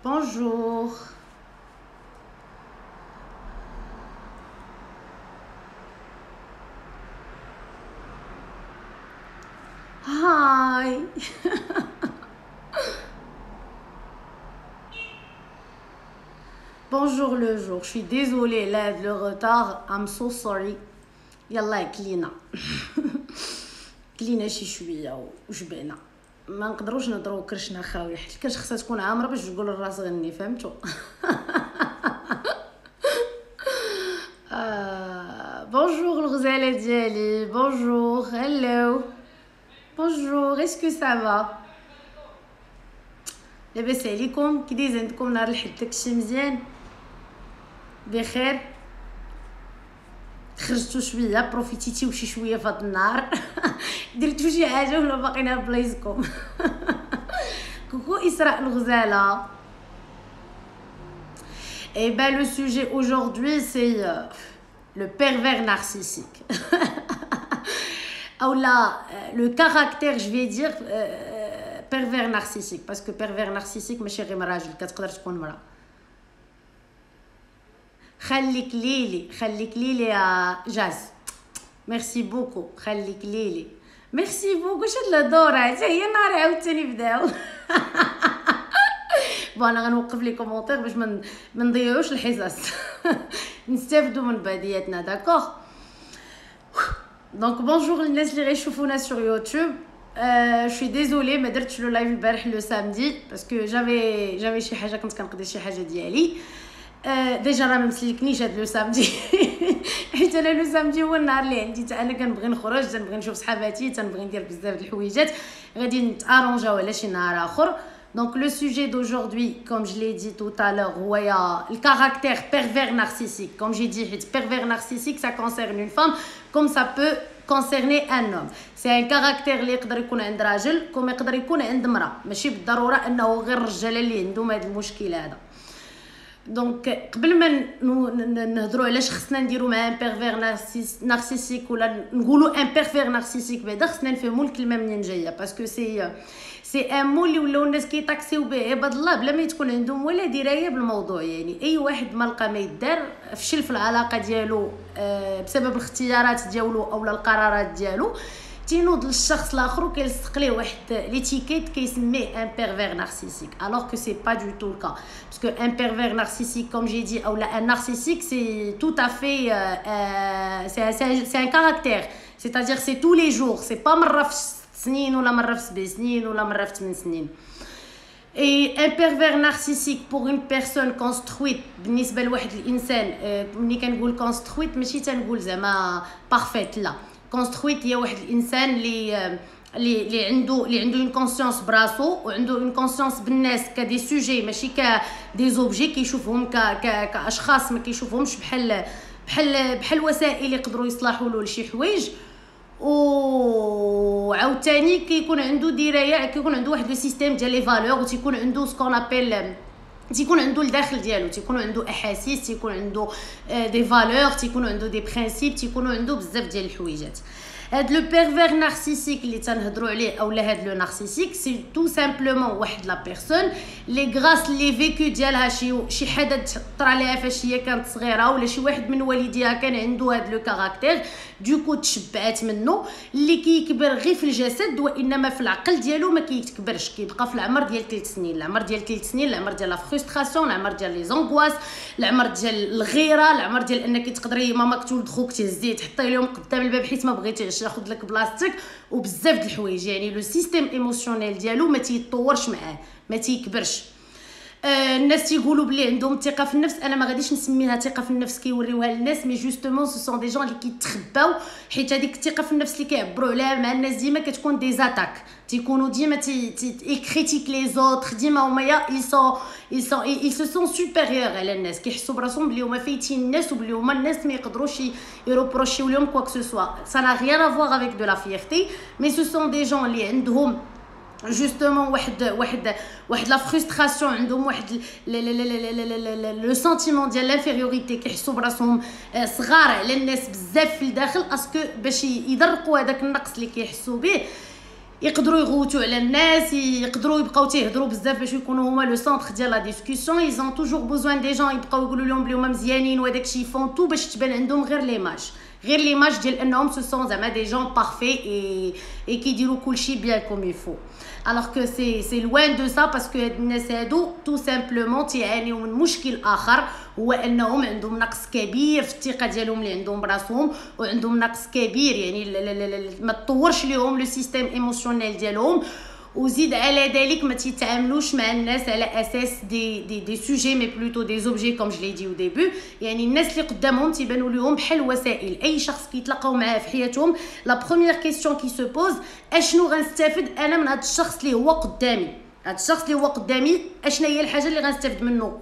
Bonjour. Hi. Bonjour le jour. Je suis désolée là le retard. I'm so sorry. يلا كلينا كلينا شي شويه وجبنا ما نقدروش نضرو كرشنا خاويه حيت الكرش خصها تكون عامره باش تقول الراس غني فهمتوا bonjour الغزاله ديالي bonjour hello bonjour est-ce que ça va لاباس عليكم كي دايز عندكم نهار الحد داكشي مزيان بخير خرجتوا شويه بروفيتيتيو شي شويه في هذا النهار درتوا شي حاجه ولا باقيين بلايصكم كوكو اسراء الغزاله. Et ben le sujet aujourd'hui c'est le pervers narcissique ou là le caractère je vais dire pervers narcissique parce que pervers narcissique ماشي غير راجل كتقدر تكون مرأة. خليك ليلي يا جاز ميرسي بوكو خليك ليلي ميرسي بوكو شاد الهضوره حتى هي نهار عاوتاني بداو بون انا غنوقف لي كومونتير باش ما نضيعوش الحصص نستافدوا من بعضياتنا داكوغ. دونك بونجور للناس اللي غيشوفونا سور يوتيوب. je suis désolée ما درتش لو لايف البارح لو سامدي باسكو جافي شي حاجه كنت كنقضي شي حاجه ديالي. ديجا راه ما مسلكنيش هاد لو سامدي حيت انا لو سامدي هو النهار اللي عندي حتى انا كنبغي نخرج تنبغي نشوف صحاباتي تنبغي ندير بزاف د الحويجات غادي نتارونجاو على شي نهار اخر. Donc le sujet d'aujourd'hui, comme je l'ai dit tout à l'heure, le caractère pervers narcissique. Comme j'ai dit, pervers narcissique, ça concerne une femme comme ça peut concerner un homme. C'est un caractère اللي يقدر يكون عند راجل كما يقدر يكون عند امرأة. ماشي بالضرورة انه غير الرجال اللي عندهم هذا المشكل هذا. دونك قبل ما نهضروا علاش خصنا نديروا مع ان بيرفير نارسيسيك ولا نقولوا ان بيرفير نارسيسيك بعدا خصنا نفهموا الكلمه منين جايه باسكو سي ان مول اللي ولاو الناس كيطاكسيو به عباد الله بلا ما تكون عندهم ولا درايه بالموضوع. يعني اي واحد ما لقى ما يدار فشل في العلاقه ديالو بسبب الاختيارات ديالو اولا القرارات ديالو تينوض للشخص الاخر وكيلصق ليه واحد ليتيكيت كيسميه ان بيرفير نارسيسيك alors que c'est pas du tout le cas parce que un pervers narcissique comme j'ai dit ou là un narcissique c'est tout à fait c'est un caractère c'est-à-dire c'est tous les jours c'est pas مره في سنين ولا مره في 7 سنين ولا مره في 8 سنين. Et un pervers narcissique pour une personne construite بالنسبه لواحد الانسان ملي كنقول construite ماشي تنقول زعما parfaite لا construite هي واحد الانسان اللي عنده اون كونسيونس براسو وعنده اون كونسيونس بالناس كدي سوجي ماشي كدي زوبجي كيشوفهم كاشخاص ما كيشوفهمش بحال وسائل يقدروا يصلحوا له لشي حوايج. وعاوتاني كيكون عنده درايه كيكون عنده واحد لو سيستيم ديال لي فالور وتيكون عنده سكون ابل تيكون عنده الداخل ديالو تيكون عنده احاسيس تيكون عنده دي فالور تيكون عنده دي برينسيپ تيكون عنده بزاف ديال الحويجات. هاد لو بيرفير نارسيسيك اللي تنهضروا عليه اولا هاد لو نارسيسيك سي تو سامبلومون واحد لا بيرسون لي غراس لي فيكو ديالها شي حدث طرا ليها فاش هي كانت صغيره ولا شي واحد من والديها كان عنده هاد لو كاركتير دوكو تشبعات منه اللي كيكبر غير في الجسد وانما في العقل ديالو ما كيتكبرش كيبقى في العمر ديال 3 سنين. العمر ديال 3 سنين العمر ديال لا فرستراسيون العمر ديال لي زونغواس العمر ديال الغيره العمر ديال انك تقدري ماماك تولد خوك تهزيه تحطي لهم قدام الباب حيت ما بغيتيش ياخذ لك بلاصتك وبزاف د الحوايج. يعني لو سيستيم ايموشنيل ديالو ما تيتطورش معاه ما تيكبرش. الناس تيقولوا بلي عندهم ثقه في النفس انا ما غاديش نسميها ثقه في النفس كيوريوها للناس مي جوستومون سو سون دي جون اللي كيتخباو حيت هذيك الثقه في النفس اللي كيعبروا عليها مع الناس ديما كتكون دي زاتاك تيكونوا ديما كريتيك لي زوتر ديما هما ils se sont supérieurs على الناس كيحسوا براسهم بلي هما فايتين الناس وبلي هما الناس ما يقدروش يروبروشيو لهم كوا كو سوا ça n'a rien à voir avec de la fierté mais ce sont des gens اللي عندهم justement واحد لا فرستراسيون عندهم واحد لو سنتيمون ديال لانفيريوريتي كيحسوا براسهم صغار على الناس بزاف في الداخل اسكو باش يدرقوا هذاك النقص اللي كيحسوا به يقدروا يغوتوا على الناس، يقدروا يبقاو تيهضروا بزاف باش يكونوا هما لو سونتر ديال لا ديسكوسيون. ils ont toujours besoin des gens يبقاو يقولوا لهم بلي هما مزيانين وهداك الشيء يفون تو باش تبان عندهم غير ليماج ديال انهم سو سون زعما دي جون بارفي اي كيديروا كلشي بيان كوم يفو. alors que c'est loin de ça parce que هاد الناس هادو tout simplement تيعانيو من مشكل اخر، هو انهم عندهم نقص كبير في الثقه ديالهم اللي عندهم براسهم، وعندهم نقص كبير يعني ما تطورش ليهم لو سيستيم ايموشنيل ديالهم. وزيد على ذلك ما تيتعاملوش مع الناس على اساس دي سوجي مي بلوتو دي زوبجي كوم جو لي دي او ديبي. يعني الناس اللي قدامهم تيبانوا لهم بحال وسائل. اي شخص كيتلاقاو معاه في حياتهم لا بروميير كيسيون كي سو بوز اشنو غنستافد انا من هذا الشخص اللي هو قدامي. هذا الشخص اللي هو قدامي اشنا هي الحاجه اللي غنستافد منه.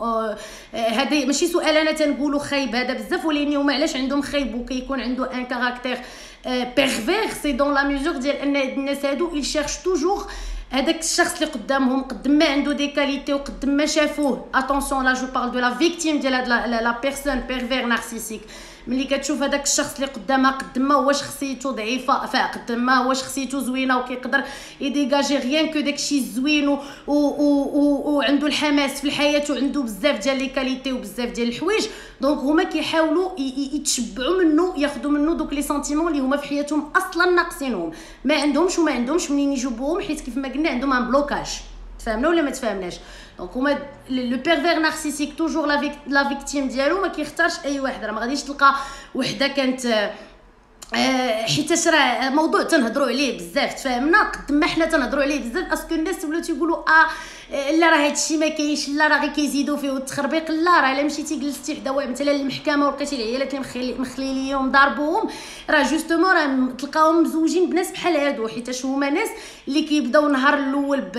هذا ماشي سؤال انا تنقولوا خايب هذا بزاف، ولكن هما علاش عندهم خايب وكيكون عنده ان كاركتير بيرفير سي دون لا ميزور ديال ان الناس هادو يشيرش توجور هذاك الشخص اللي قدامهم قد ما عنده دي كاليتي وقد ما شافوه. اتونسيون لا جو بارل دو لا فيكتيم ديال هاد لا بيرسون بيرفير نارسيسيك. ملي كتشوف هذاك الشخص اللي قدامها قد ما هو شخصيته ضعيفه، فقد ما هو شخصيته زوينه وكيقدر يديجاجي غيان كو داكشي زوين وعنده الحماس في الحياه وعنده بزاف ديال لي كاليتي وبزاف ديال الحوايج، دونك هما كيحاولوا يتشبعوا منه، ياخذوا منه دوك لي سنتيمون اللي هما في حياتهم اصلا ناقصينهم، ما عندهمش منين يجيبوهم، حيت كيف ما قلنا عندهم ان بلوكاج. تفهمنا ولا ما تفهمناش؟ دونك هما لو بيرفير نارسيسيك توجور لا فيكتيم ديالو ما كيختارش اي واحد. راه ما غاديش تلقى وحده كانت حيت راه موضوع تنهضروا عليه بزاف. تفاهمنا قد ما حنا تنهضروا عليه بزاف اسكو الناس ولاو تيقولوا لا راه هادشي ما كاينش، لا راه غير كيزيدوا فيه التخربيق. لا راه الا مشيتي جلستي حدا واحد مثلا المحكمه ولقيتي العيالات اللي مخليليهم ضاربوهم، راه جوستومون راه تلقاهم مزوجين بناس بحال هادو، حيتاش هما ناس اللي كيبداو النهار الاول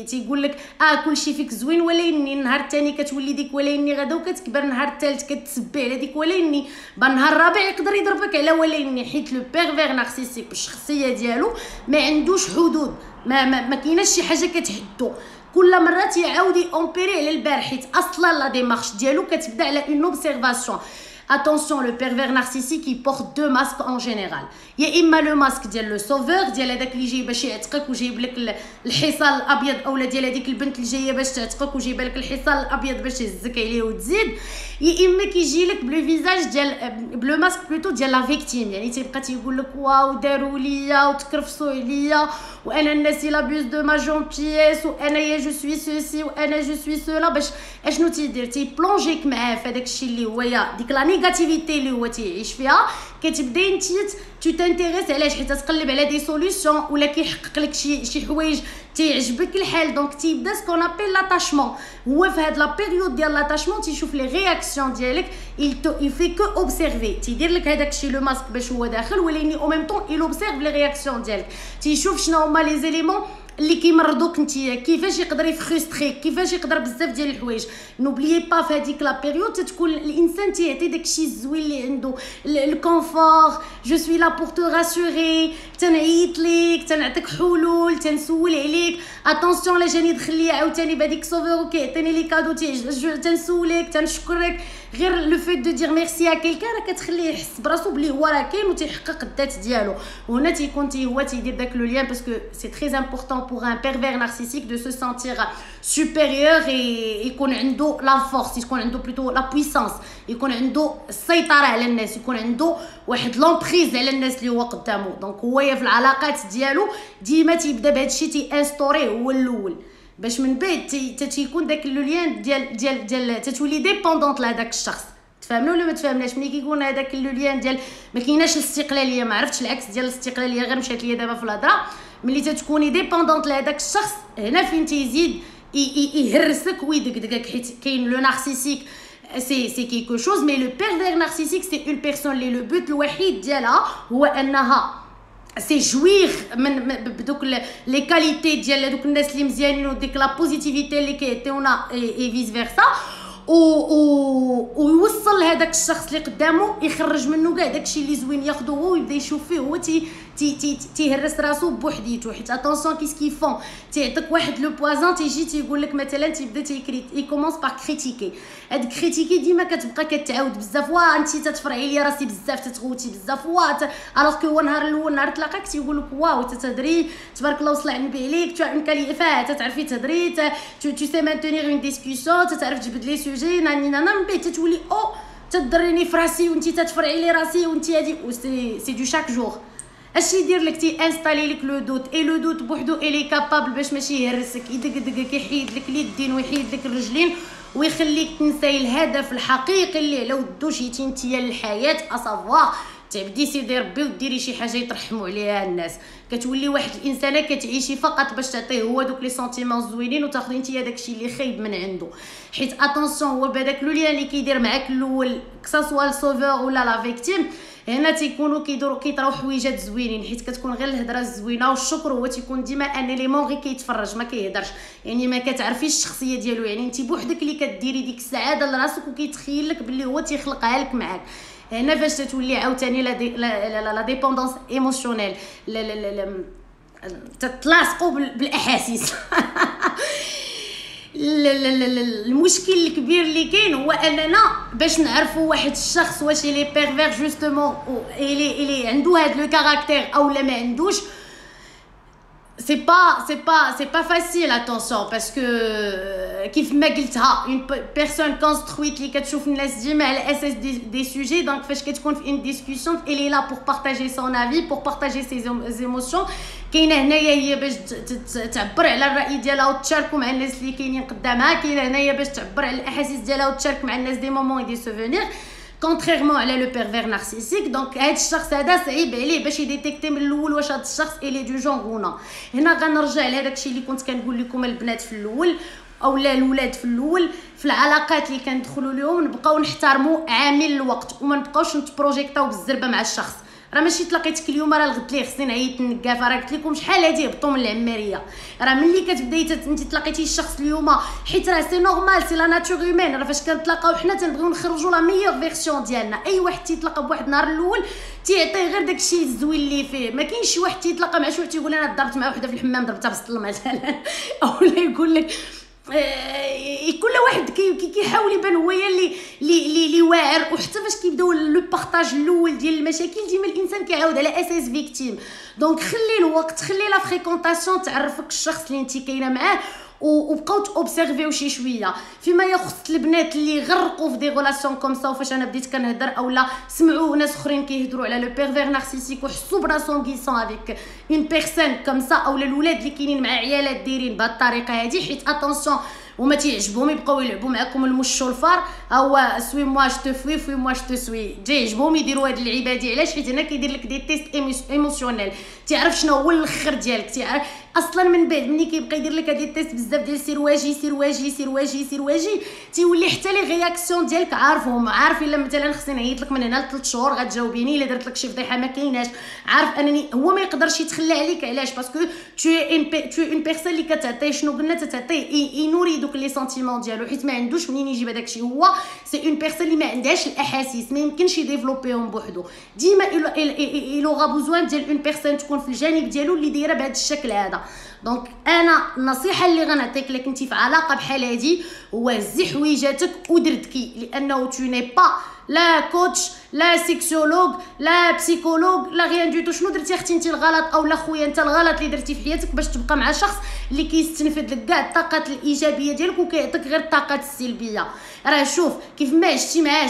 تيقول لك كلشي فيك زوين، ولكن النهار الثاني كتولي ديك ولكن غدا وكتكبر، النهار الثالث كتسبي على ديك ولكن بالنهار الرابع يقدر يضربك على ولكن، حيت لو بيرفير نارسيسيك بالشخصيه ديالو ما عندوش حدود، ما كايناش شي حاجه كتحدو. كل مره تيعاود يومبيري على البارح، حيت اصلا لا ديمارش ديالو كتبدا على اون اوبسيرفاسيون. Attention, le pervers narcissique il porte deux masques en général. يا اما لو ماسك ديال لو سوفور ديال هذاك اللي جاي باش يعتقك وجايب لك الحصان الابيض، اولا ديال هذيك البنت اللي جايه باش تعتقك وجايبه لك الحصان الابيض باش يهزك عليه وتزيد. يا اما كيجي لك بلو فيزاج ديال بلو ماسك بلوتو ديال لا فيكتيم، يعني تيبقى تيقول لك واو داروا ليا وتكرفسوا عليا وانا الناس لا بيوز دو ما جونتيس وانا يا جو سوي سوسي وانا جو سوي سولا، باش اشنو تيدير تيبلونجيك معاه في هذاك الشيء اللي هو ديك لا نيجاتيفيتي اللي هو تيعيش فيها. كتبداي انت تو تانتيريس علاش، حيت تقلب على دي سوليوشن ولا كيحقق لك شي حوايج تيعجبك الحال، دونك تيبدا سكون ابيل لاتاشمون. هو في هاد لا بيريود ديال لاتاشمون تيشوف لي رياكسيون ديالك، il fait que observer، تيدير لك هذاك الشيء لو ماسك باش هو داخل، ولكن او ميم طون il observe لي رياكسيون ديالك، تيشوف شنو هما لي زيليمون اللي كيمرضوك نتيا، كيفاش يقدر يفرستريك، كيفاش يقدر بزاف ديال الحوايج. نوبليي با في هذيك لا بيريود تتكون الانسان تيعطي داكشي الزوين اللي عنده الكونفور، جو سوي لا بور تو راسوري، تنعيط ليك، تنعطيك حلول، تنسول عليك. اتونسيون لا جاني دخل لي عاوتاني بهذيك سوفور وكيعطيني لي كادو تنسولك تنشكرك. غير لو فيت دو دير ميرسي ا كيلكان راه كتخليه يحس براسو بلي هو راه كاين وتيحقق الذات ديالو. وهنا تيكون هو تيدير داك لو ليان باسكو سي تري امبورطون pour un pervers narcissique de se sentir supérieur et يكون عنده لا فورس، يكون عنده بلوتو لا بويسانس، يكون عنده السيطره على الناس، يكون عنده واحد لومبريز على الناس اللي هو قدامه. دونك هو في العلاقات ديالو ديما تيبدا بهذا الشيء تيانستوريه هو الاول، باش من بعد تيكون داك لو ليان ديال تتولي ديبوندونط لهداك الشخص. تفهمنا ولا ما تفهمناش؟ ملي كيكون هذاك لو ليان ديال ما كايناش الاستقلاليه، ما عرفتش العكس ديال الاستقلاليه غير مشات ليا دابا في الهضره، ملي تتكوني ديبوندونط لهداك الشخص هنا فين تيزيد يهرسك ويدقدقك، حيت كاين لو نارسيسيك سي كيكو شوز، مي لو بيرفير نارسيسيك سي اون بيرسون لي لو بوت الوحيد ديالها هو انها سي جوير من بدوك لي كاليتي ديال هذوك الناس اللي مزيانين وديك لا بوزيتيفيتي اللي كيعطيونا اي فيس فيرسا، ويوصل لهذاك الشخص اللي قدامه، يخرج منه كاع داكشي اللي زوين، ياخذو هو ويبدا يشوف فيه هو تيهرس راسو بوحديتو. حيت اتونسيون كيس فون تيعطيك واحد لو بوازون تيجي تيقول لك مثلا تيبدا يكومونس باغ كريتيكي. هاد كريتيكي ديما كتبقى كتعاود بزاف، انت تتفرعي لي راسي بزاف، تتغوتي بزاف، الوغ كو هو نهار الاول نهار تلاقاك تيقول لك واو تتهضري تبارك الله وصل النبي عليك، تو ان كاليفا تتعرفي تهضري، تو سي مانتينير اون ديسكوسيون، تتعرف تجبد لي سوجي ناني نانا، من بعد تتولي او تضريني في راسي وانت تتفرعي لي راسي وانت هادي سي دو شاك جور. اش يدير لك؟ تي انستالي لك لو دوت، اي لو دوت بوحدو الي كابابل باش ماشي يهرسك، يدقدقك، يحيد لك اليدين ويحيد لك الرجلين ويخليك تنساي الهدف الحقيقي اللي على ودو جيتي نتيا للحياه، اسافوار تعبدي سيدي ربي وديري شي حاجه يترحموا عليها الناس. كتولي واحد الانسانه كتعيشي فقط باش تعطيه هو دوك لي سونتيمون زوينين وتاخذي نتيا داكشي اللي خايب من عنده. حيت اتونسيون هو بهداك لو ليان اللي كيدير معاك الاول كساسوا السوفور ولا لا فيكتيم، هنا تيكونوا كيطراو حويجات زوينين، حيت كتكون غير الهضره الزوينه والشكر هو تيكون ديما ان اليمون غير كيتفرج ما كيهضرش، يعني ما كتعرفيش الشخصيه ديالو، يعني انت بوحدك اللي كديري ديك السعاده لراسك وكيتخيل لك باللي هو تيخلقها لك معاك. هنا فاش تتولي عاوتاني لا ديبوندونس ايموشنيل، تتلاصقوا بالاحاسيس. المشكل الكبير اللي كاين هو اننا باش نعرفوا واحد الشخص واش لي بيرفير جوستومون اللي عنده هاد لو كاركتير او لا ما عندوش. c'est pas facile, attention, parce que كيف ما قلتها une personne construite اللي كتشوف الناس ديما على اساس دي سوجي، دونك فاش كتكون في une discussion elle est là pour partager son avis, pour partager ses émotions. كاينه هنايا هي باش تعبر على الراي ديالها وتشاركوا مع الناس اللي كاينين قدامها، كاينه هنايا باش تعبر على الاحاسيس ديالها وتشارك مع الناس دي مومون دي سوفونير، كونتريرمون على لو بيرفير نارسيسيك. دونك هاد الشخص هذا صعيب عليه باش يديتيكتي من الاول واش هاد الشخص الي دو جونغ ولا. هنا غنرجع لهداك الشيء اللي كنت كنقول لكم البنات في الاول او لا الولاد في الاول، في العلاقات اللي كندخلوا لهم نبقاو نحترموا عامل الوقت وما نبقاوش نتبروجيكتاو بالزربه مع الشخص. راه ماشي تلاقيتك اليوم راه الغد ليه خصني نعيط نقافه، راه قلت لكم شحال هادي هبطوا من العماريه. راه ملي كتبداي انت تلاقيتي الشخص اليوم، حيت راه سي نورمال سي لا ناتور هيومان، راه فاش كنتلاقاو حنا تنبغيو نخرجوا لا ميور فيرسيون ديالنا. اي واحد تيتلاقى بواحد النهار الاول تيعطيه غير داكشي الزوين اللي فيه، ما كاينش شي واحد تيتلاقى مع شي واحد تيقول انا ضربت مع وحده في الحمام ضربتها بالسطل مثلا، او لا يقول لك كل واحد كيحاول يبان هو اللي واعر. وحتى فاش كيبداو لو بارطاج الاول ديال المشاكل ديما الانسان كيعاود على اساس فيكتيم. دونك خلي الوقت، خلي لا فريكونطاسيون تعرفك الشخص اللي انت كاينه معاه، وبقاو اوبسيرفيو شي شويه. فيما يخص البنات اللي غرقوا في دي ريلاسيون كوم سا، وفاش انا بديت كنهضر اولا سمعوا ناس اخرين كيهضروا على لو بيرفير نارسيسيك وحسوا براسهم كيسون افيك اون بيرسون كوم سا، اولا الولاد اللي كاينين مع عيالات دايرين بهذه الطريقه هذه، حيت اتونسيون وما تيعجبهم يبقاو يلعبوا معكم المش والفار، هو سوي موا جو تو فوي فوي موا جو تو سوي، تيعجبهم يديروا هاد اللعيبه هادي. علاش؟ حيت هنا كيدير لك دي تيست ايموشنيل، تعرف شنو هو الاخر ديالك، تعرف اصلا من بعد ملي كيبقى يدير لك هاد التيست بزاف ديال سير واجي سير واجي سير واجي سير واجي، تيولي حتى لي رياكسيون ديالك عارفهم، عارف الا مثلا خصني نعيط لك من هنا ل3 شهور غتجاوبيني، الا درت لك شي فضيحه ما كايناش، عارف انني هو ما يقدرش يتخلى عليك. علاش؟ باسكو تو اون بيرسون اللي كتعطيه شنو قلنا تتعطيه ينوري دوك لي سنتيمون ديالو، حيت ما عندوش منين يجيب هذاك الشيء. هو سي اون بيرسون اللي ما عندهاش الاحاسيس، ما يمكنش يديفلوبيهم بوحدو، ديما ايلوغا بوزوان ديال اون بيرسون تكون في الجانب ديالو اللي دايره بهذا الشكل هذا. دونك انا النصيحه اللي غنعطيك لك انت في علاقه بحال هذه هو زي حويجاتك ودردكي، لانه تو ني با لا كوتش لا سيكسولوج لا بسيكولوج لا غيان دو تو. شنو درتي اختي انت الغلط، او لا خويا انت الغلط اللي درتي في حياتك باش تبقى مع شخص اللي كيستنفد لك كاع الطاقات الايجابيه ديالك وكيعطيك غير الطاقات السلبيه؟ راه شوف كيف ما عشتي معاه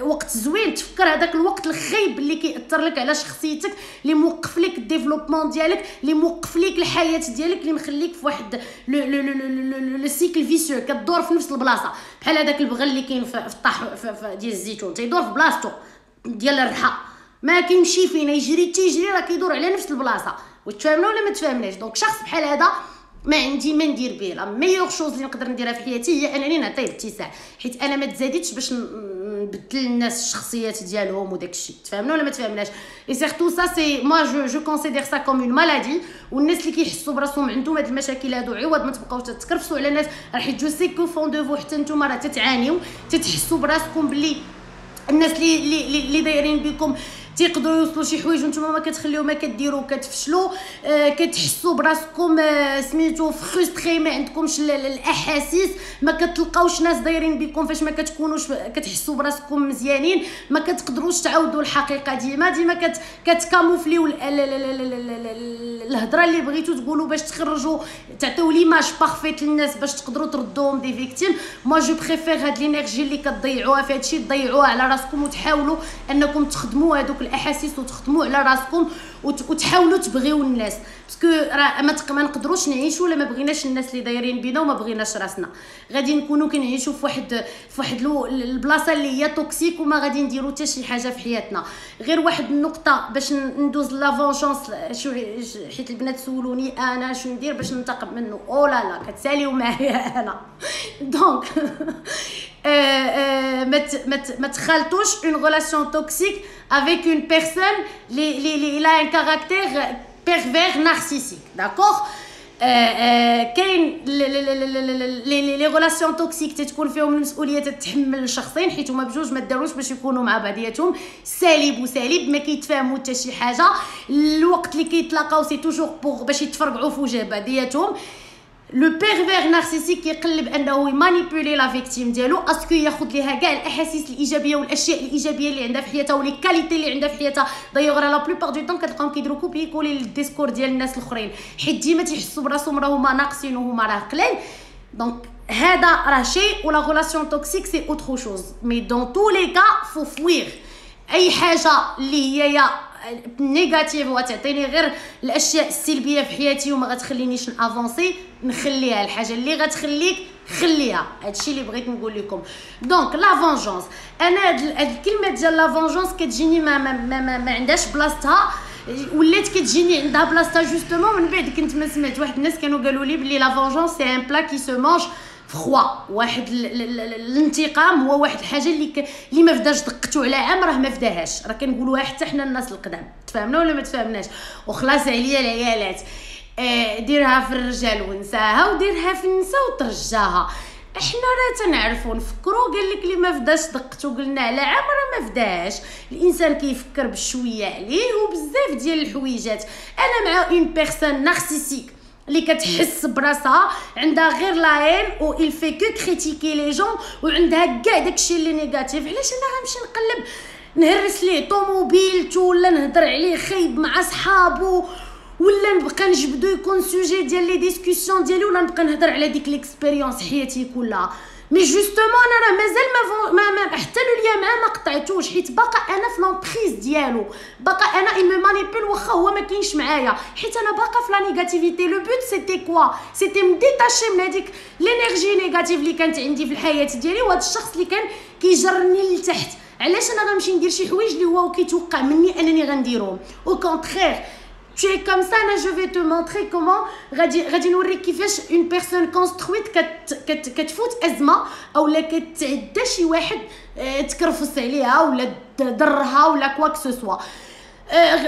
وقت زوين، تفكر هذاك الوقت الخايب اللي كيأثر لك على شخصيتك، اللي موقف لك الديفلوبمون ديالك، اللي موقف لك الحياه ديالك، اللي مخليك في واحد لو سيكل فيسيو كدور في نفس البلاصه. بحال هذاك البغل اللي كاين في الطاح ديال الزيتون تيدور في بلاصتو ديال الرحى، ما كيمشي فين يجري تيجري، راه كيدور على نفس البلاصه. وتفاهمنا ولا ما تفاهمناش؟ دونك شخص بحال هذا ما عندي ما ندير به. لا ميور شوز اللي نقدر نديرها في حياتي هي انني نعطيه اتساع، حيت انا ما تزاديتش باش نبدل الناس الشخصيات ديالهم وداك الشيء. تفاهمنا ولا ما تفاهمناش؟ اي سيرتو سا سي موا جو كونسيدير سا كوم اون مالادي. والناس اللي كيحسوا براسهم عندهم هاد المشاكل هادو عوض ما تبقاو تتكرفسوا على الناس، راه حيت جو سي كو فون دو فو حتى نتوما راه تتعانيو، تتحسوا براسكم باللي الناس اللي دايرين بكم تيقدروا يوصلوا شي حوايج وانتم ما كتخليو ما كديروا كتفشلوا. كتحسوا براسكم سميتو فرستري، ما عندكمش الاحاسيس، ما كتلقاوش ناس دايرين بكم فاش ما كتكونوش كتحسوا براسكم مزيانين، ما كتقدروش تعاودوا الحقيقه، ديما كتكاموفليو الهضره اللي بغيتو تقولوا باش تخرجوا تعطيو ليماج بارفيت للناس باش تقدروا تردوهم دي فيكتيم. مو جو بريفير هاد لينيرجي اللي كتضيعوها في هادشي تضيعوها على راسكم، وتحاولوا انكم تخدموا هذوك الاحاسيس وتخدموا على راسكم وتحاولوا تبغيو الناس، باسكو راه ما نقدروش نعيشوا لما بغيناش الناس اللي دايرين بينا وما بغيناش راسنا. غادي نكونوا كنعيشوا في واحد البلاصه اللي هي توكسيك وما غادي نديروا حتى شي حاجه في حياتنا. غير واحد النقطه باش ندوز لافونشونس، حيت البنات سولوني انا شنو ندير باش ننتقم منه. او لا كتساليو معايا انا دونك ما تخلطوش une relation toxique avec une personne il a un caractère pervers narcissique, d'accord. كاين لي ريلاسيون توكسيك تتكون فيهم المسؤوليه تتحمل الشخصين، حيت هما بجوج ما داروش باش يكونوا مع بعضياتهم، سالب وسالب، ما كيتفاهموا حتى شي حاجه. الوقت اللي كيتلاقاو سي توجور بوغ باش يتفرقعوا في وجه بعضياتهم. لو بيرفير نارسيسيك كيقلب انه يمانيبولي لا فيكتيم ديالو، اسكو ياخذ ليها كاع الاحاسيس الايجابيه والاشياء الايجابيه اللي عندها في حياتها ولي كاليتي اللي عندها في حياتها. دايوغ لا بلوبار دو طون كتلقاهم كيديروا كوبي كولي للديسكور ديال الناس الاخرين، حيت ديما تيحسوا براسهم راه هما ناقصين وهما راه قلال. دونك هذا راه شيء، ولا ريلاسيون توكسيك سي اوتر شوز. مي دون تو لي كا فو فوير اي حاجه اللي هي نيجاتيف وتعطيني غير الاشياء السلبيه في حياتي وما غتخلينيش نافونسي، نخليها. الحاجه اللي غتخليك خليها. هادشي اللي بغيت نقول لكم. دونك لا فونجونس، انا هاد الكلمه ديال لا فونجونس كتجيني ما عندهاش بلاصتها، ولات كتجيني عندها بلاصتها جوستومون من بعد كنت ما سمعت واحد الناس كانوا قالوا لي بلي لا فونجونس سي ان بلا كي سو مانج فخوا. واحد الانتقام هو واحد الحاجه اللي ما فداش دقتو على عام راه ما فداهاش. راه كنقولوها حتى حنا الناس القدام، تفهمنا ولا ما تفهمناش؟ وخلاص عليا العيالات، ديرها في الرجال ونساها، وديرها في النساء وترجاها. احنا راه تنعرفوا نفكروا. قال لك اللي ما فداش دقتو قلنا على عام راه ما فداش. الانسان كيفكر بشويه عليه وبزاف ديال الحويجات. انا مع اون بيرسون نارسيسيك اللي كتحس براسها عندها غير لاين و il fait que critiquer les gens وعندها كاع داكشي اللي نيجاتيف. علاش انا غنمشي نقلب نهرس ليه طوموبيلته ولا نهضر عليه خايب مع صحابو ولا نبقى نجبدو يكون سوجي ديال لي ديسكوسيون ديالي ولا نبقى نهضر على ديك ليكسبيريونس حياتي كلها. مي جوستومون انا راه مازال ما حتى ليا معاه ما قطعتوش، حيت باقا انا في لونبريز ديالو، باقا انا اي مانيبول واخا هو ما كاينش معايا، حيت انا باقا في لا نيجاتيفيتي. لو بوت سيتي كوا؟ سيتي مديتاشي من هذيك لينيرجي نيجاتيف اللي كانت عندي في الحياه ديالي، وهذا الشخص اللي كان كيجرني لتحت. علاش انا غنمشي ندير شي حوايج اللي هو كيتوقع مني انني غنديرهم؟ او كونترير tu es comme ça. Là je vais te montrer comment غادي نوريك كيفاش une personne construite كتفوت ازمه اولا كتعدى شي واحد تكرفس عليها ولا ضرها ولا كوا كو سوا.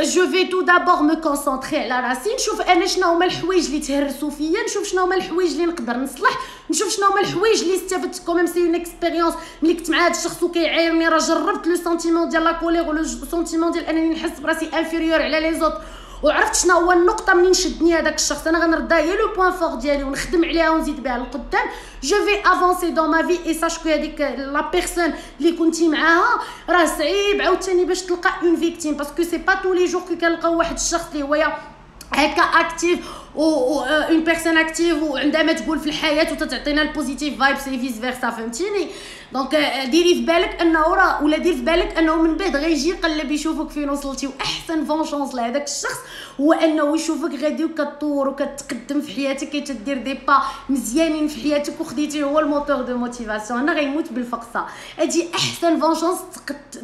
جو في تو دابور مو كونسونطري على راسي، نشوف انا شنو هما الحوايج اللي تهرسوا فيا، نشوف شنو هما الحوايج اللي نقدر نصلح، نشوف شنو هما الحوايج اللي استفدت. كوميم سي اون اكسبيريونس. ملي كنت مع هذا الشخص وكيعايرني راه جربت لو سونتيمون ديال لا كولير ولو سونتيمون ديال انني نحس براسي انفيريور على لي زوت، وعرفت شنو هو النقطه منين شدني هذاك الشخص. انا غنردها هي لو بوين فور ديالي ونخدم عليها ونزيد بها للقدام. جو في افونسي دون ما في اي ساش كو هذيك لا بيرسون اللي كنتي معاها راه صعيب عاوتاني باش تلقى اون فيكتيم، باسكو سي با تو لي جور كنلقاو واحد الشخص اللي هو هكا اكتيف و اون بيرسون اكتيف وعندها ما تقول في الحياه وتعطينا البوزيتيف فايبس اي فيس فيرسا، فهمتيني؟ دونك ديري في بالك انه راه ولا دير في بالك انه من بعد غيجي يقلب يشوفك فين وصلتي. واحسن فونشونس لهذاك الشخص هو انه يشوفك غادي وكتطور وكتقدم في حياتك، كتدير دي با مزيانين في حياتك وخديتي هو الموتور دو موتيفاسيون. انا غيموت بالفقصه. هادي احسن فونشونس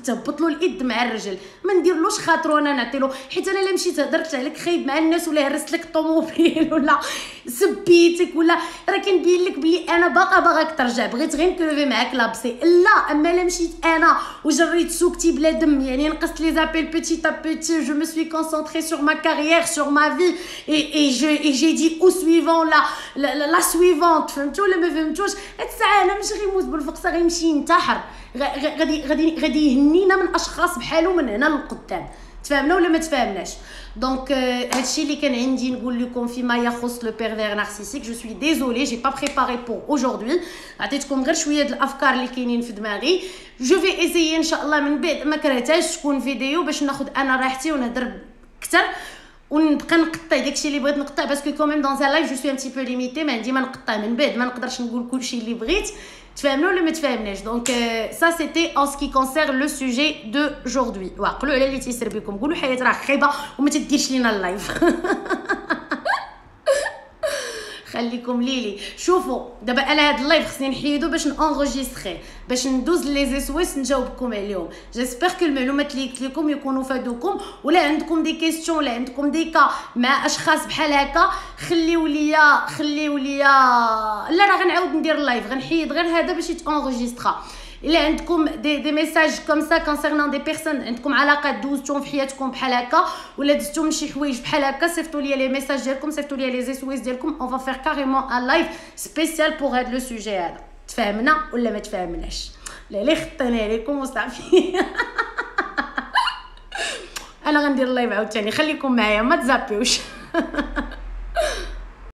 تهبط له اليد مع الرجل، ما نديرلوش خاطرو انا نعطيلو. حيت انا لا مشيت هضرت عليك خايب مع الناس ولا هرست لك الطوموبيل ولا سبيتك ولا راه كنبين لك بلي انا باغاك ترجع، بغيت غير نكلوفي معاك لابسي. لا اما لا مشيت انا وجريت سوكتي بلا دم، يعني نقصت لي زابيل بيتي تا بيتي. جو مي سوي كونسونطري سور ما كارير سور ما في اي جي دي او سويفون لا سويفونت. فهمتوا ولا ما فهمتوش؟ هاد الساعه انا ماشي غيموت بالفقصه، غيمشي ينتحر، غادي يهنينا من اشخاص بحالو من هنا للقدام. تفاهمنا ولا ما تفاهمناش؟ دونك هادشي اللي كان عندي نقول لكم فيما يخص لو بيرفير نارسيسيك. جو سوي ديزولي جي با بريباري بور اودوربي، عطيتكم غير شويه د الافكار اللي كاينين في دماغي. جو في ايزيي ان شاء الله من بعد ما كرهتهاش تكون فيديو باش ناخذ انا راحتي ونهضر اكثر ونبقى نقطع داكشي اللي بغيت نقطع، باسكو كوميم دون ان لايف جو سوي ان تي بو ليميتي، ما عندي ما نقطع من بعد، ما نقدرش نقول كلشي اللي بغيت. تفهمنا ولا ما تفهمناش؟ دونك سا سيتي ان سكي كونسيرن لو سوجي دو جوردوي. وعقلوا على اللي تيسر بكم، قولوا حياه راه خايبه وما تديرش لينا اللايف. خليكم ليلي. شوفوا دابا انا هاد اللايف خصني نحيدو باش نانغوجيستري، باش ندوز لي زيسويس نجاوبكم عليهم. جيسبر كو المعلومات اللي قلت لكم يكونوا فادوكم، ولا عندكم دي كيسيون ولا عندكم دي كا مع اشخاص بحال هكا خليو ليا لا راه غنعاود ندير اللايف، غنحيد غير هذا باش يتانغوجيسترا. الا عندكم دي ميساج كوم سا كونسيرنون دي بيرسون عندكم علاقات دوزتهم في حياتكم بحال هكا ولا دزتم شي حوايج بحال هكا، صيفطوا لي لي ميساج ديالكم، صيفطوا لي لي زيسويس ديالكم. اون فا فير كاريمون ان لايف سبيسيال بور هاد لو سوجي هذا. تفهمنا ولا ما تفهمناش؟ لا لي خطينا عليكم وصافي. انا غندير اللايف عاوتاني، خليكم معايا ما تزابيوش.